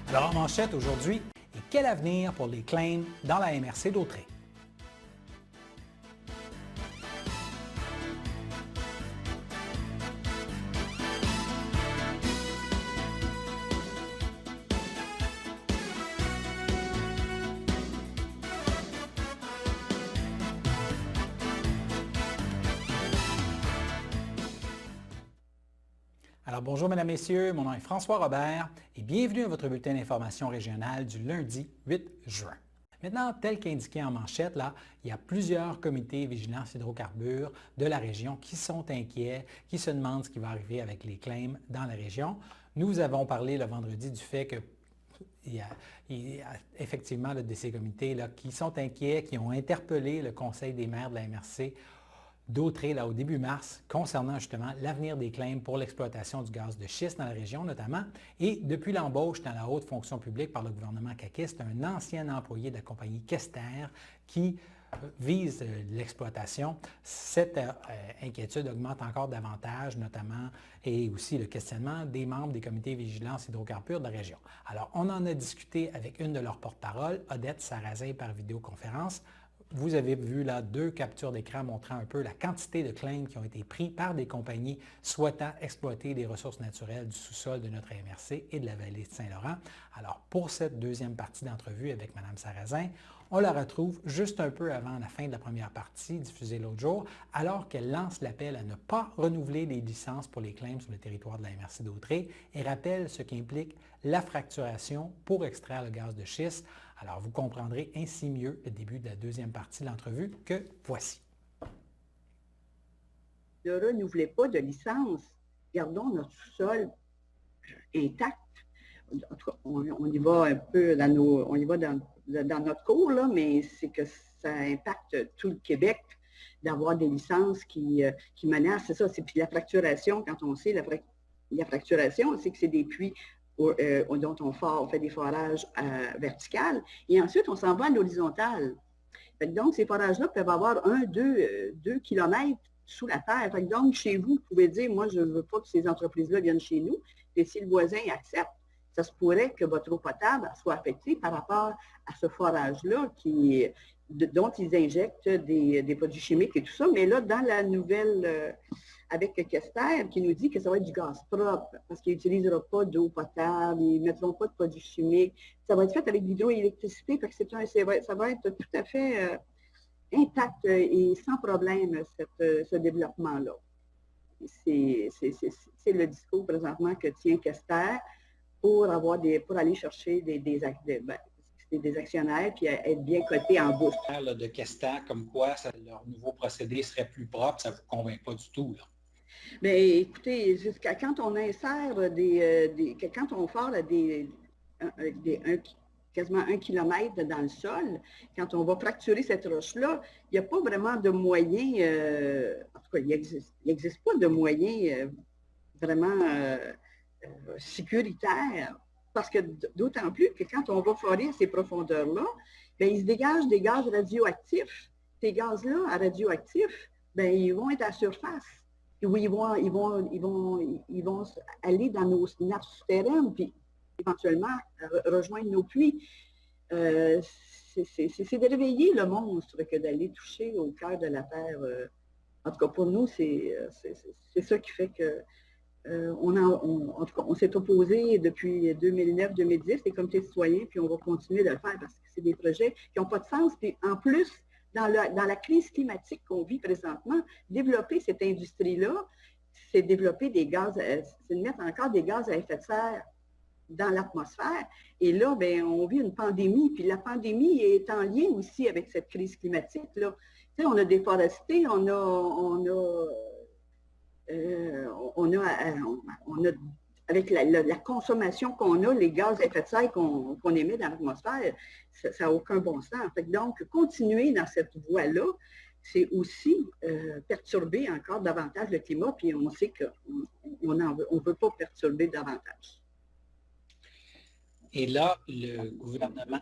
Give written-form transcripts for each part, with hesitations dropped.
Alors, en manchette aujourd'hui, et quel avenir pour les claims dans la MRC d'Autrey? Alors bonjour mesdames, messieurs, mon nom est François Robert et bienvenue à votre bulletin d'information régionale du lundi 8 juin. Maintenant, tel qu'indiqué en manchette, là, il y a plusieurs comités vigilance hydrocarbures de la région qui sont inquiets, qui se demandent ce qui va arriver avec les claims dans la région. Nous avons parlé le vendredi du fait que il y a effectivement de ces comités là, qui sont inquiets, qui ont interpellé le Conseil des maires de la MRC d'Autrey là, au début mars concernant justement l'avenir des claims pour l'exploitation du gaz de schiste dans la région notamment. Et depuis l'embauche dans la haute fonction publique par le gouvernement caquiste, un ancien employé de la compagnie Quester qui vise l'exploitation, cette inquiétude augmente encore davantage, notamment, et aussi le questionnement des membres des comités vigilance hydrocarbures de la région. Alors, on en a discuté avec une de leurs porte-parole, Odette Sarrazin, par vidéoconférence. Vous avez vu là 2 captures d'écran montrant un peu la quantité de claims qui ont été pris par des compagnies souhaitant exploiter les ressources naturelles du sous-sol de notre MRC et de la vallée de Saint-Laurent. Alors, pour cette deuxième partie d'entrevue avec Mme Sarrazin, on la retrouve juste un peu avant la fin de la première partie, diffusée l'autre jour, alors qu'elle lance l'appel à ne pas renouveler les licences pour les claims sur le territoire de la MRC d'Autrey et rappelle ce qu'implique la fracturation pour extraire le gaz de schiste. Alors, vous comprendrez ainsi mieux le début de la deuxième partie de l'entrevue que voici. Ne renouvelez pas de licence. Gardons notre sous-sol intact. En tout cas, on y va un peu dans notre cours, là, mais c'est que ça impacte tout le Québec d'avoir des licences qui menacent. C'est ça. Puis la fracturation, quand on sait la fracturation, c'est que c'est des puits dont on fait des forages verticales, et ensuite on s'en va à l'horizontale. Donc, ces forages-là peuvent avoir 2 kilomètres sous la terre. Donc, chez vous, vous pouvez dire, moi, je ne veux pas que ces entreprises-là viennent chez nous, et si le voisin accepte, ça se pourrait que votre eau potable soit affectée par rapport à ce forage-là dont ils injectent des produits chimiques et tout ça. Mais là, dans la nouvelle avec Quester, qui nous dit que ça va être du gaz propre, parce qu'ils n'utiliseront pas d'eau potable, ils ne mettront pas de produits chimiques. Ça va être fait avec l'hydroélectricité, parce que ça va être tout à fait intact et sans problème, ce développement-là. C'est le discours présentement que tient Quester pour aller chercher des actionnaires puis être bien cotés en bourse. De Quester, comme quoi leur nouveau procédé serait plus propre, ça ne vous convainc pas du tout, là? Bien, écoutez, quand on insère quand on fore quasiment 1 kilomètre dans le sol, quand on va fracturer cette roche-là, il n'y a pas vraiment de moyen, en tout cas, il n'existe pas de moyen vraiment sécuritaire, parce que d'autant plus que quand on va forer à ces profondeurs-là, bien, il se dégage des gaz radioactifs. Ces gaz-là, radioactifs, bien, ils vont être à la surface. Oui, ils vont aller dans nos nappes souterraines, puis éventuellement rejoindre nos puits. C'est de réveiller le monstre que d'aller toucher au cœur de la Terre. En tout cas, pour nous, c'est ça qui fait que en tout cas, on s'est opposé depuis 2009-2010, les comités citoyens, puis on va continuer de le faire parce que c'est des projets qui n'ont pas de sens. Puis en plus, dans la crise climatique qu'on vit présentement, développer cette industrie-là, c'est développer des gaz, c'est de mettre encore des gaz à effet de serre dans l'atmosphère. Et là, bien, on vit une pandémie, puis la pandémie est en lien aussi avec cette crise climatique-là. Tu sais, on a déforesté, on a avec la consommation qu'on a, les gaz à effet de serre qu'on émet dans l'atmosphère, ça n'a aucun bon sens. Donc, continuer dans cette voie-là, c'est aussi perturber encore davantage le climat, puis on sait qu'on ne veut pas perturber davantage. Et là, le gouvernement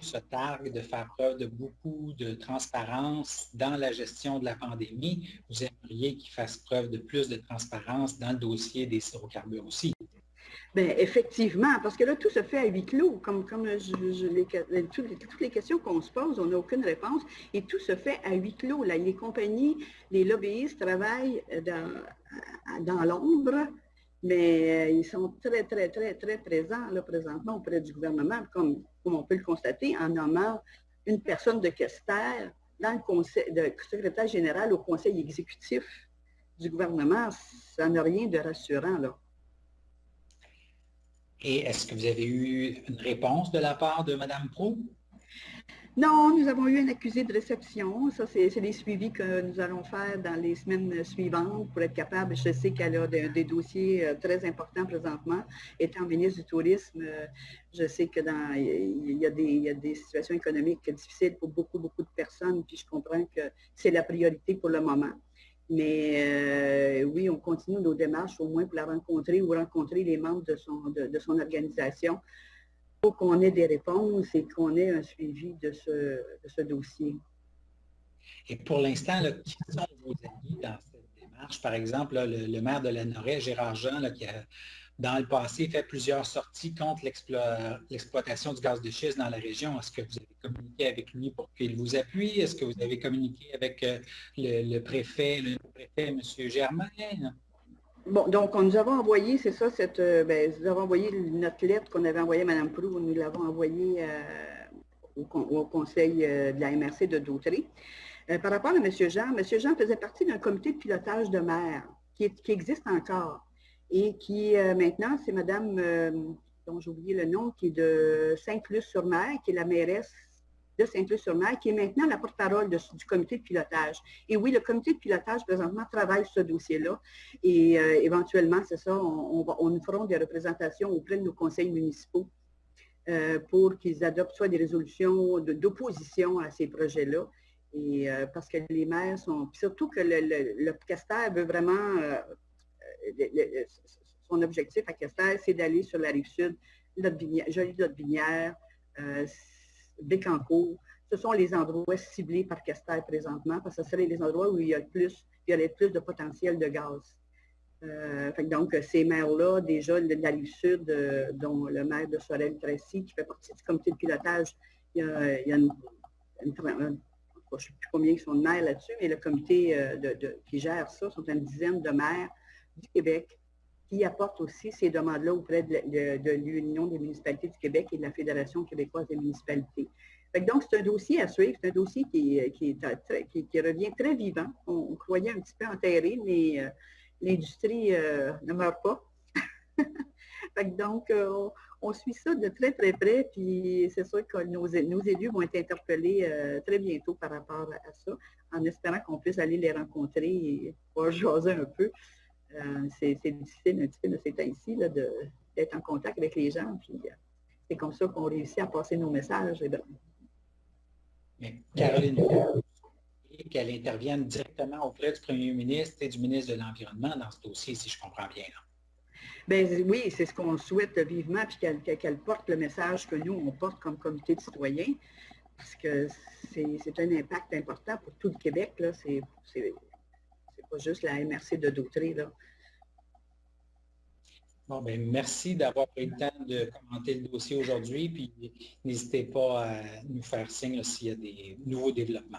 se targue de faire preuve de beaucoup de transparence dans la gestion de la pandémie. Vous aimeriez qu'il fasse preuve de plus de transparence dans le dossier des hydrocarbures aussi? Bien, effectivement, parce que là, tout se fait à huis clos. Toutes les questions qu'on se pose, on n'a aucune réponse. Et tout se fait à huis clos. Là. Les compagnies, les lobbyistes travaillent dans l'ombre, mais ils sont très, très, très, très présents là, présentement auprès du gouvernement, comme on peut le constater, en nommant une personne de Quester dans le conseil, de secrétaire général au conseil exécutif du gouvernement. Ça n'a rien de rassurant, là. Et est-ce que vous avez eu une réponse de la part de Mme Proulx? Non, nous avons eu un accusé de réception. Ça, c'est des suivis que nous allons faire dans les semaines suivantes pour être capable. Je sais qu'elle a des dossiers très importants présentement. Étant ministre du Tourisme, je sais que il y a des situations économiques difficiles pour beaucoup, beaucoup de personnes. Puis je comprends que c'est la priorité pour le moment. Mais oui, on continue nos démarches au moins pour la rencontrer ou rencontrer les membres de son organisation pour qu'on ait des réponses et qu'on ait un suivi de ce dossier. Et pour l'instant, qui sont vos amis dans cette démarche? Par exemple, là, le maire de Lanoraie, Gérard Jean, là, qui a, dans le passé, fait plusieurs sorties contre l'exploitation du gaz de schiste dans la région. Est-ce que vous avez communiqué avec lui pour qu'il vous appuie? Est-ce que vous avez communiqué avec le préfet, M. Germain? Bon, donc, nous avons envoyé, c'est ça, nous avons envoyé notre lettre qu'on avait envoyée à Mme Proulx, nous l'avons envoyée au conseil de la MRC de Dautrey. Par rapport à M. Jean faisait partie d'un comité de pilotage de maire qui existe encore et qui, maintenant, c'est Mme, dont j'ai oublié le nom, qui est de Sainte-Luce-sur-Mer, qui est la mairesse de Sainte-Luce-sur-Mer, qui est maintenant la porte-parole du comité de pilotage. Et oui, le comité de pilotage, présentement, travaille sur ce dossier-là. Et éventuellement, c'est ça, on nous ferons des représentations auprès de nos conseils municipaux pour qu'ils adoptent soit des résolutions d'opposition à ces projets-là. Et parce que les maires sont... Puis surtout que le Quester veut vraiment... son objectif à Quester, c'est d'aller sur la Rive-Sud, Jolie-Lotbinière, Bécancour. Ce sont les endroits ciblés par Quester présentement, parce que ce seraient les endroits où il y aurait plus de potentiel de gaz. Donc, ces maires-là, déjà, de la Rive-Sud, dont le maire de Sorel-Tracy, qui fait partie du comité de pilotage, il y a je ne sais plus combien ils sont de maires là-dessus, mais le comité qui gère ça, sont une dizaine de maires du Québec qui apportent aussi ces demandes-là auprès de l'Union des municipalités du Québec et de la Fédération québécoise des municipalités. Donc, c'est un dossier à suivre, c'est un dossier qui revient très vivant. On croyait un petit peu enterré, mais l'industrie ne meurt pas. Donc, on suit ça de très, très près, puis c'est sûr que nos élus vont être interpellés très bientôt par rapport à ça, en espérant qu'on puisse aller les rencontrer et pouvoir jaser un peu. C'est difficile un petit peu de ces temps-ci d'être en contact avec les gens, puis c'est comme ça qu'on réussit à passer nos messages. Mais Caroline, qu'elle intervienne directement auprès du premier ministre et du ministre de l'Environnement dans ce dossier, si je comprends bien. Là. Bien, oui, c'est ce qu'on souhaite vivement, puis qu'elle porte le message que nous, on porte comme comité de citoyens, parce que c'est un impact important pour tout le Québec. C'est pas juste la MRC de Dautrey. Là. Bon, bien, merci d'avoir pris le temps de commenter le dossier aujourd'hui, puis n'hésitez pas à nous faire signe s'il y a des nouveaux développements.